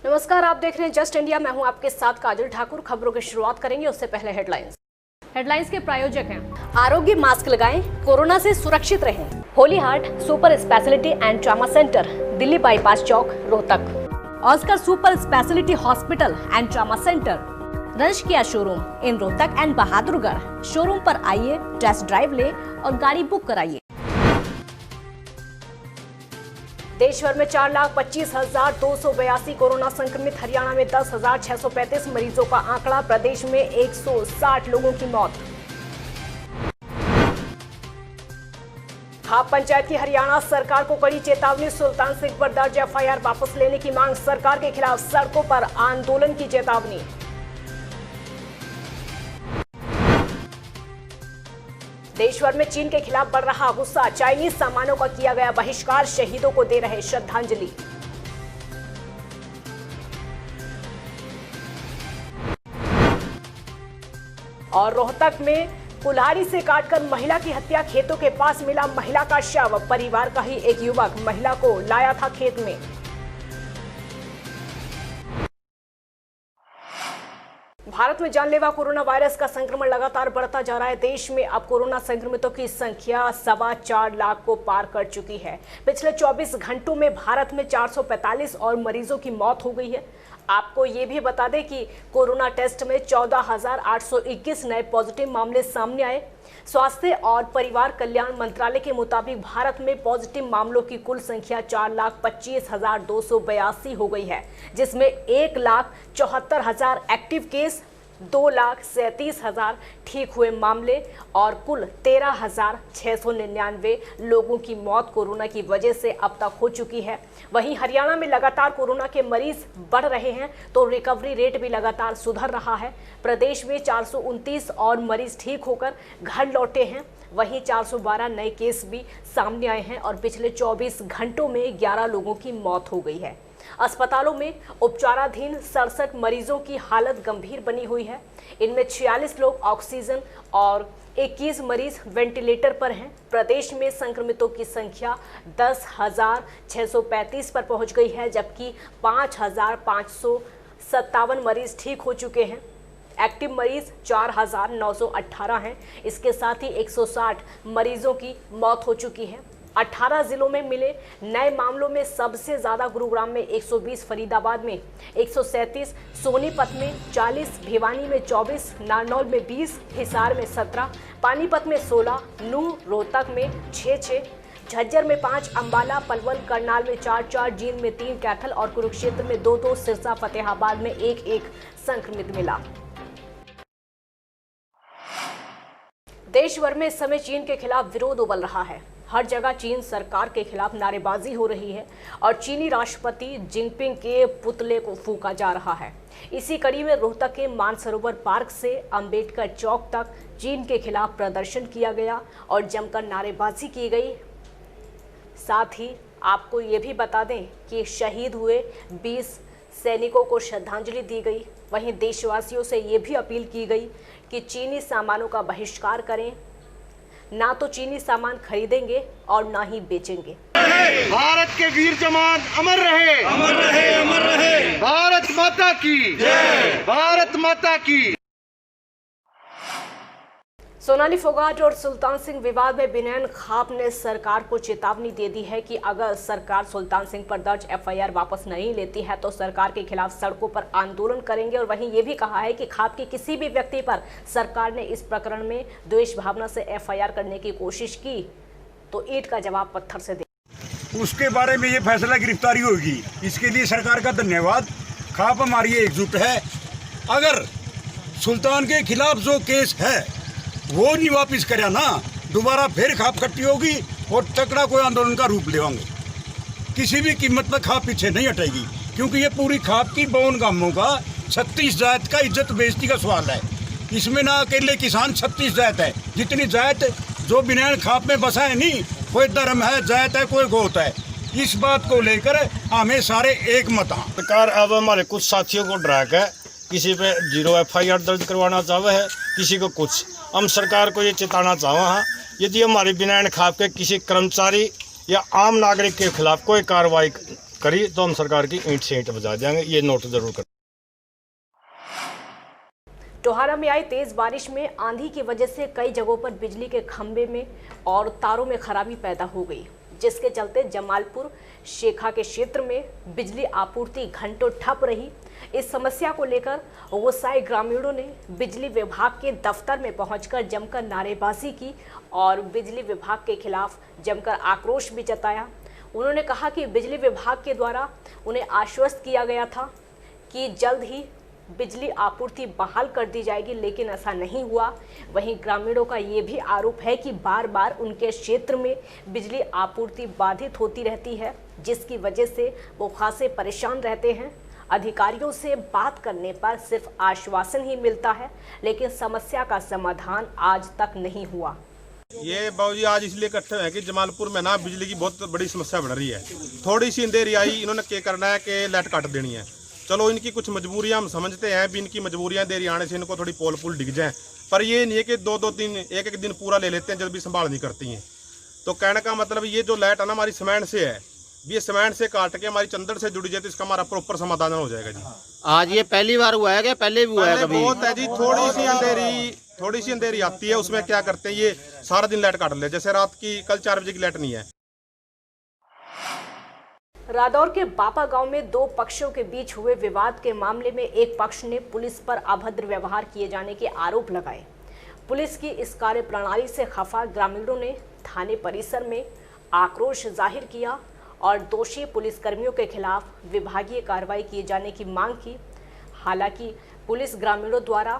नमस्कार, आप देख रहे हैं जस्ट इंडिया। मैं हूं आपके साथ काजल ठाकुर। खबरों की शुरुआत करेंगे उससे पहले हेडलाइंस के प्रायोजक हैं आरोग्य मास्क लगाएं, कोरोना से सुरक्षित रहें। Holy heart super speciality and trauma centre, Delhi bypass chowk, Rohtak. Oscar super speciality hospital and trauma centre, रंश किया showroom in Rohtak and Bahadurgarh. Showroom पर आइए, टेस्ट ड्राइव ले और गाड़ी बुक कराइए। देश भर में 4,25,282 कोरोना संक्रमित, हरियाणा में 10,635 मरीजों का आंकड़ा, प्रदेश में 160 लोगों की मौत। खाप पंचायत की हरियाणा सरकार को कड़ी चेतावनी, सुल्तान सिंह पर दर्ज एफआईआर वापस लेने की मांग, सरकार के खिलाफ सड़कों पर आंदोलन की चेतावनी। देश भर में चीन के खिलाफ बढ़ रहा गुस्सा, चाइनीज सामानों का किया गया बहिष्कार, शहीदों को दे रहे श्रद्धांजलि। और रोहतक में कुल्हाड़ी से काटकर महिला की हत्या, खेतों के पास मिला महिला का शव, परिवार का ही एक युवक महिला को लाया था खेत में। भारत में जानलेवा कोरोना वायरस का संक्रमण लगातार बढ़ता जा रहा है। देश में अब कोरोना संक्रमितों की संख्या 4.25 लाख को पार कर चुकी है। पिछले 24 घंटों में भारत में 445 और मरीजों की मौत हो गई है। आपको ये भी बता दें कि कोरोना टेस्ट में 14,821 नए पॉजिटिव मामले सामने आए। स्वास्थ्य और परिवार कल्याण मंत्रालय के मुताबिक भारत में पॉजिटिव मामलों की कुल संख्या 4,25,282 हो गई है, जिसमें 1,74,000 एक्टिव केस, 2,37,000 ठीक हुए मामले और कुल 13,699 लोगों की मौत कोरोना की वजह से अब तक हो चुकी है। वहीं हरियाणा में लगातार कोरोना के मरीज बढ़ रहे हैं तो रिकवरी रेट भी लगातार सुधर रहा है। प्रदेश में 429 और मरीज ठीक होकर घर लौटे हैं। वहीं 412 नए केस भी सामने आए हैं और पिछले 24 घंटों में 11 लोगों की मौत हो गई है। अस्पतालों में उपचाराधीन 67 मरीजों की हालत गंभीर बनी हुई है। इनमें 46 लोग ऑक्सीजन और 21 मरीज वेंटिलेटर पर हैं। प्रदेश में संक्रमितों की संख्या 10,635 पर पहुंच गई है, जबकि 5,557 मरीज ठीक हो चुके हैं। एक्टिव मरीज 4,918 हैं। इसके साथ ही 160 मरीजों की मौत हो चुकी है। 18 जिलों में मिले नए मामलों में सबसे ज्यादा गुरुग्राम में 120, फरीदाबाद में 137, सोनीपत में 40, भिवानी में 24, नारनौल में 20, हिसार में 17, पानीपत में 16, नूंह रोहतक में 6, झज्जर में 5, अंबाला, पलवल, करनाल में 4, जींद में 3, कैथल और कुरुक्षेत्र में 2, सिरसा, फतेहाबाद में 1 संक्रमित मिला। देश भर में इस समय चीन के खिलाफ विरोध उबल रहा है। हर जगह चीन सरकार के खिलाफ नारेबाजी हो रही है और चीनी राष्ट्रपति जिनपिंग के पुतले को फूंका जा रहा है। इसी कड़ी में रोहतक के मानसरोवर पार्क से अंबेडकर चौक तक चीन के खिलाफ प्रदर्शन किया गया और जमकर नारेबाजी की गई। साथ ही आपको ये भी बता दें कि शहीद हुए 20 सैनिकों को श्रद्धांजलि दी गई। वहीं देशवासियों से ये भी अपील की गई कि चीनी सामानों का बहिष्कार करें, ना तो चीनी सामान खरीदेंगे और ना ही बेचेंगे। भारत के वीर जवान अमर रहे, अमर रहे, अमर रहे। भारत माता की जय, भारत माता की। सोनाली फोगाट और सुल्तान सिंह विवाद में बिनैन खाप ने सरकार को चेतावनी दे दी है कि अगर सरकार सुल्तान सिंह पर दर्ज एफआईआर वापस नहीं लेती है तो सरकार के खिलाफ सड़कों पर आंदोलन करेंगे। और वहीं ये भी कहा है कि खाप के किसी भी व्यक्ति पर सरकार ने इस प्रकरण में द्वेष भावना से एफआईआर करने की कोशिश की तो ईंट का जवाब पत्थर से दे, उसके बारे में ये फैसला गिरफ्तारी होगी। इसके लिए सरकार का धन्यवाद। खाप हमारी एकजुट है। अगर सुल्तान के खिलाफ जो केस है वो नहीं वापिस करया ना, दोबारा फिर खाप खट्टी होगी और तकड़ा कोई आंदोलन का रूप लेवांगे। किसी भी कीमत पर खाप पीछे नहीं हटेगी, क्योंकि ये पूरी खाप की 52 गांवों का 36 जात का इज्जत बेइज्जती का सवाल है। इसमें ना अकेले किसान 36 जात है, जितनी जात जो बिना खाप में बसा है, नहीं कोई धर्म है, जात है, कोई गोत है। इस बात को लेकर हमें सारे एक मत हैं। सरकार अब हमारे कुछ साथियों को डरा के किसी पे 0 एफआईआर दर्ज करवाना चाहे है, किसी को कुछ। हम सरकार को ये चेताना चाहे हैं, यदि हमारी बिना खाप के किसी कर्मचारी या आम नागरिक के खिलाफ कोई कार्रवाई करी तो हम सरकार की ईंट से ईंट बजा देंगे, ये नोट जरूर कर। टोहारा में आई तेज बारिश में आंधी की वजह से कई जगहों पर बिजली के खंभे में और तारों में खराबी पैदा हो गई, जिसके चलते जमालपुर शेखा के क्षेत्र में बिजली आपूर्ति घंटों ठप रही। इस समस्या को लेकर गुस्साए ग्रामीणों ने बिजली विभाग के दफ्तर में पहुंचकर जमकर नारेबाजी की और बिजली विभाग के खिलाफ जमकर आक्रोश भी जताया। उन्होंने कहा कि बिजली विभाग के द्वारा उन्हें आश्वस्त किया गया था कि जल्द ही बिजली आपूर्ति बहाल कर दी जाएगी, लेकिन ऐसा नहीं हुआ। वहीं ग्रामीणों का ये भी आरोप है कि बार बार उनके क्षेत्र में बिजली आपूर्ति बाधित होती रहती है, जिसकी वजह से वो खासे परेशान रहते हैं। अधिकारियों से बात करने पर सिर्फ आश्वासन ही मिलता है, लेकिन समस्या का समाधान आज तक नहीं हुआ। ये बाबूजी आज इसलिए इकट्ठे हैं कि जमालपुर में ना बिजली की बहुत बड़ी समस्या बढ़ रही है। थोड़ी सी अंधेरी आई, इन्होंने क्या करना है कि लाइट काट देनी है। चलो इनकी कुछ मजबूरियां हम समझते हैं, भी इनकी मजबूरियां देरी आने से इनको थोड़ी पोल पुल डिग जाए, पर ये नहीं है कि दो तीन एक दिन पूरा ले लेते हैं जब भी संभाल नहीं करती हैं। तो कहने का मतलब ये जो लाइट है ना हमारी सीमेंट से है, ये सीमेंट से काट के हमारी चंदर से जुड़ी जाए तो इसका हमारा प्रॉपर समाधान हो जाएगा जी। आज ये पहली बार हुआ है क्या पहले भी हुआ है कभी? बहुत है जी, थोड़ी सी अंधेरी आती है, उसमें क्या करते हैं ये सारा दिन लाइट काट ले। जैसे रात की कल 4 बजे की लाइट नहीं है। रादौर के बापा गांव में दो पक्षों के बीच हुए विवाद के मामले में एक पक्ष ने पुलिस पर अभद्र व्यवहार किए जाने के आरोप लगाए। पुलिस की इस कार्यप्रणाली से खफा ग्रामीणों ने थाने परिसर में आक्रोश जाहिर किया और दोषी पुलिसकर्मियों के खिलाफ विभागीय कार्रवाई किए जाने की मांग की। हालांकि पुलिस ग्रामीणों द्वारा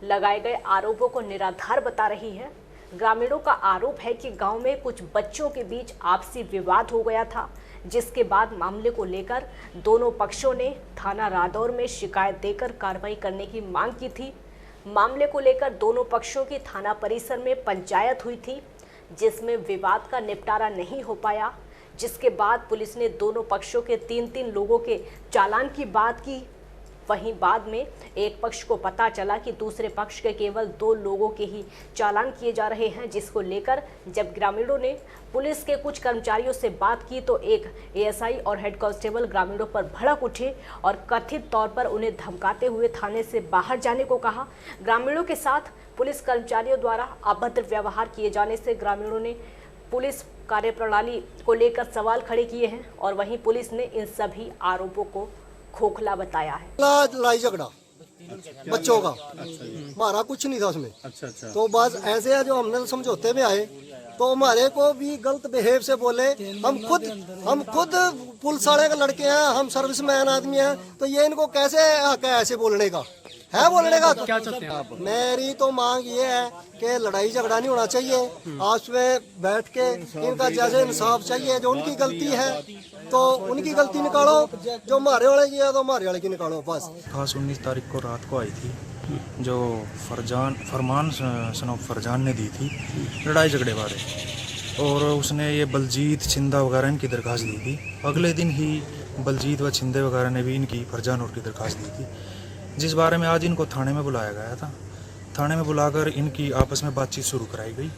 लगाए गए आरोपों को निराधार बता रही है। ग्रामीणों का आरोप है कि गांव में कुछ बच्चों के बीच आपसी विवाद हो गया था, जिसके बाद मामले को लेकर दोनों पक्षों ने थाना रादौर में शिकायत देकर कार्रवाई करने की मांग की थी। मामले को लेकर दोनों पक्षों की थाना परिसर में पंचायत हुई थी, जिसमें विवाद का निपटारा नहीं हो पाया, जिसके बाद पुलिस ने दोनों पक्षों के 3-3 लोगों के चालान की बात की। वहीं बाद में एक पक्ष को पता चला कि दूसरे पक्ष के केवल 2 लोगों के ही चालान किए जा रहे हैं, जिसको लेकर जब ग्रामीणों ने पुलिस के कुछ कर्मचारियों से बात की तो एक एएसआई और हेड कांस्टेबल ग्रामीणों पर भड़क उठे और कथित तौर पर उन्हें धमकाते हुए थाने से बाहर जाने को कहा। ग्रामीणों के साथ पुलिस कर्मचारियों द्वारा अभद्र व्यवहार किए जाने से ग्रामीणों ने पुलिस कार्यप्रणाली को लेकर सवाल खड़े किए हैं और वहीं पुलिस ने इन सभी आरोपों को खोखला बताया है। लड़ाई झगड़ा बच्चों का हमारा कुछ नहीं था उसमें। अच्छा। तो बस ऐसे है जो हमने समझौते में आए तो हमारे को भी गलत बिहेव से बोले। हम खुद पुलिस वाले के लड़के हैं, हम सर्विसमैन आदमी हैं, तो ये इनको कैसे हक है ऐसे बोलने का? है बोलने का? क्या चाहते हैं आप? मेरी तो मांग ये है कि लड़ाई झगड़ा नहीं होना चाहिए, आपस में बैठ के इनका जैसे इंसाफ चाहिए। जो उनकी गलती है तो उनकी गलती निकालो, जो हमारे वाले की है तो हमारे वाले की निकालो बस। खास 19 तारीख को रात को आई थी, जो फरमान सनोब फरजान ने दी थी लड़ाई झगड़े बारे, और उसने ये बलजीत छिंदा वगैरह इनकी दरख्वास्त दी थी। अगले दिन ही बलजीत व छिंदे वगैरह ने भी इनकी फरजान और की दरख्वास्त दी थी, जिस बारे में आज इनको थाने में बुलाया गया था। थाने में बुलाकर इनकी आपस में बातचीत शुरू कराई गई।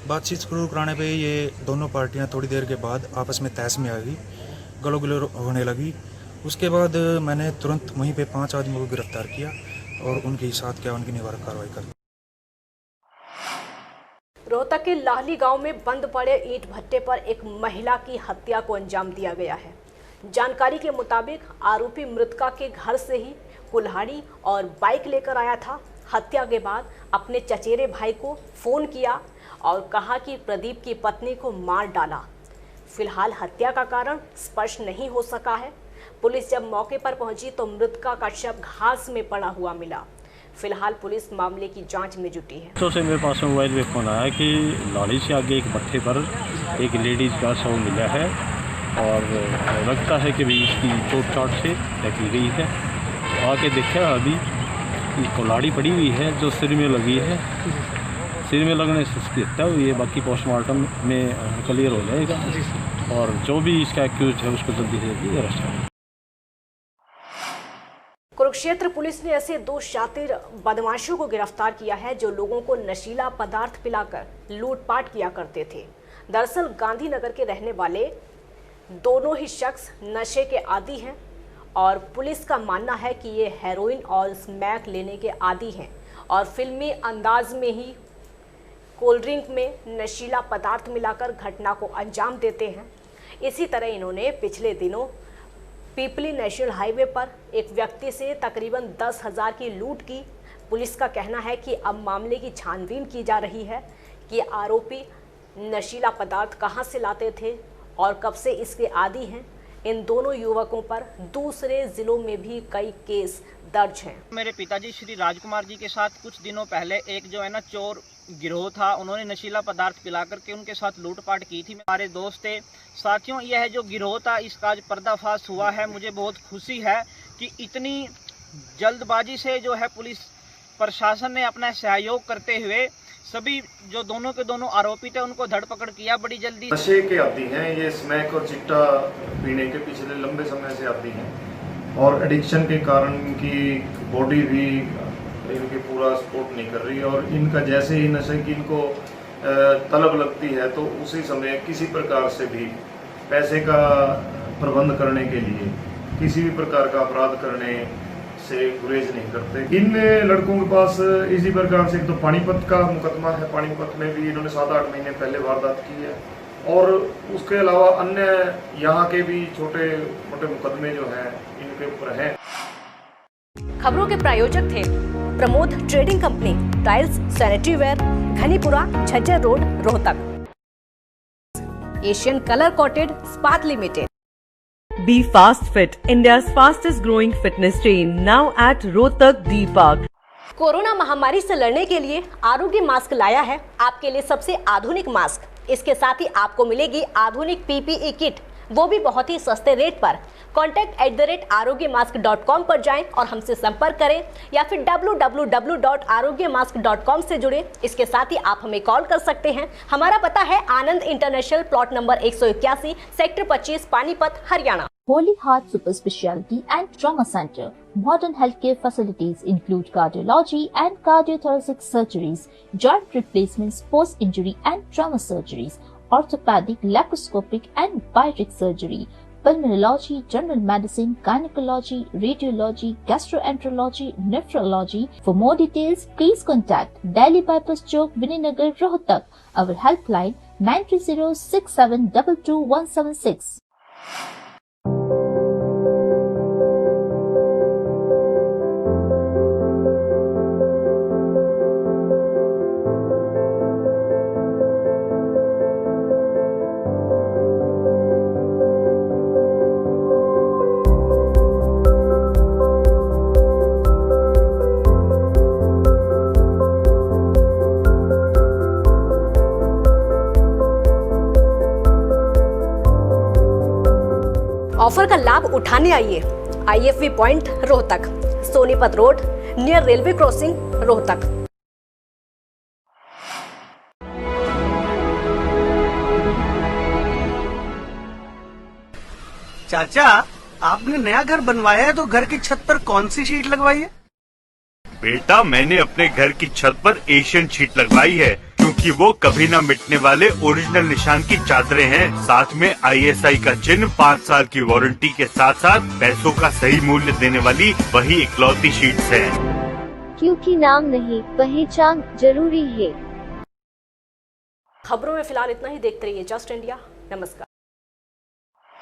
बातचीत शुरू कराने पे ये दोनों पार्टियां थोड़ी देर के बाद आपस में तहस में आ गई, गलो गिलो होने लगी। उसके बाद मैंने तुरंत वहीं पे 5 आदमियों को गिरफ्तार किया और उनके साथ क्या उनकी निवारक कार्रवाई कर। रोहतक के लाहली गांव में बंद पड़े ईंट भट्टे पर एक महिला की हत्या को अंजाम दिया गया है। जानकारी के मुताबिक आरोपी मृतका के घर से ही कुल्हाड़ी और बाइक लेकर आया था। हत्या के बाद अपने चचेरे भाई को फोन किया और कहा कि प्रदीप की पत्नी को मार डाला। फिलहाल हत्या का कारण स्पष्ट नहीं हो सका है। पुलिस जब मौके पर पहुंची तो मृतका का शव घास में पड़ा हुआ मिला। फिलहाल पुलिस मामले की जांच में जुटी है। तो से मेरे पास मोबाइल पे फोन आया कि लाड़ी से आगे एक भट्टे पर एक लेडीज का शव मिला है और लगता है कि भी इसकी चोट चाट से रखी गई है। आके देखा अभी कुल्हाड़ी पड़ी हुई है जो सिर में लगी है, सिर में लगने से उसकी हत्या हुई है। बाकी पोस्टमार्टम में क्लियर हो जाएगा और जो भी इसका एक्यूज है उसको जल्दी से जल्दी अरेस्ट करें। कुरुक्षेत्र पुलिस ने ऐसे 2 शातिर बदमाशों को गिरफ्तार किया है जो लोगों को नशीला पदार्थ पिलाकर लूटपाट किया करते थे। दरअसल गांधीनगर के रहने वाले दोनों ही शख्स नशे के आदी हैं और पुलिस का मानना है कि ये हेरोइन और स्मैक लेने के आदी हैं और फिल्मी अंदाज में ही कोल्ड ड्रिंक में नशीला पदार्थ मिलाकर घटना को अंजाम देते हैं। इसी तरह इन्होंने पिछले दिनों पीपली नेशनल हाईवे पर एक व्यक्ति से तकरीबन 10,000 की लूट की। पुलिस का कहना है कि अब मामले की छानबीन की जा रही है कि आरोपी नशीला पदार्थ कहां से लाते थे और कब से इसके आदी हैं। इन दोनों युवकों पर दूसरे जिलों में भी कई केस दर्ज हैं। मेरे पिताजी श्री राजकुमार जी के साथ कुछ दिनों पहले एक जो है ना चोर गिरोह था, उन्होंने नशीला पदार्थ पिला करके उनके साथ लूटपाट की थी। हमारे दोस्त थे। साथियों, यह जो गिरोह था इसका आज पर्दाफाश हुआ है। मुझे बहुत खुशी है कि इतनी जल्दबाजी से जो है पुलिस प्रशासन ने अपना सहयोग करते हुए सभी जो दोनों के दोनों आरोपी थे उनको धरपकड़ किया बड़ी जल्दी। नशे के आदी हैं ये, स्मैक और चिट्टा पीने के पिछले लंबे समय से आदी हैं और एडिक्शन के कारण इनकी बॉडी भी इनकी पूरा सपोर्ट नहीं कर रही और इनका जैसे ही नशे की इनको तलब लगती है तो उसी समय किसी प्रकार से भी पैसे का प्रबंध करने के लिए किसी भी प्रकार का अपराध करने से गुरेज नहीं करते। इन लड़कों के पास इसी प्रकार से एक तो पानीपत का मुकदमा है, पानीपत में भी इन्होंने 7-8 महीने पहले वारदात की है और उसके अलावा अन्य यहाँ के भी छोटे मोटे मुकदमे जो हैं इनके ऊपर हैं। खबरों के प्रायोजक थे Pramod trading company, tiles, sanitary ware, Ghanipura, Jhajjar road, Rohtak. Asian colour coated Ispat limited. Be Fast Fit, India's fastest growing fitness chain, now at Rohtak D Park. Corona महामारी से लड़ने के लिए आरोग्य मास्क लाया है आपके लिए सबसे आधुनिक मास्क। इसके साथ ही आपको मिलेगी आधुनिक PPE किट, वो भी बहुत ही सस्ते रेट पर। contact@arogyamask.com पर जाएं और हमसे संपर्क करें या फिर www.arogyamask.com से जुड़ें। इसके साथ ही आप हमें कॉल कर सकते हैं। हमारा पता है Anand international, plot number 181, sector 25, Panipat, Haryana. Holy Heart Super Speciality and Trauma Center. Modern healthcare facilities include cardiology and cardiothoracic surgeries, joint replacements, post-injury and trauma surgeries, orthopedic, laparoscopic and bariatric surgery, pulmonology, general medicine, gynecology, radiology, gastroenterology, nephrology. For more details, please contact Delhi Bypass Chowk, Vininagar, Rohtak. Our helpline 93067222176. Offer का लाभ उठाने आइए IFV point Rohtak, Sonipat road near railway crossing, Rohtak. चाचा, आपने नया घर बनवाया है तो घर की छत पर कौन सी शीट लगवाई है? बेटा, मैंने अपने घर की छत पर एशियन शीट लगवाई है क्योंकि वो कभी न मिटने वाले ओरिजिनल निशान की चादरें हैं। साथ में ISI का चिन्ह, 5 साल की वारंटी के साथ साथ पैसों का सही मूल्य देने वाली वही इकलौती शीट्स हैं। क्योंकि नाम नहीं पहचान जरूरी है। खबरों में फिलहाल इतना ही। देखते रहिए जस्ट इंडिया। नमस्कार।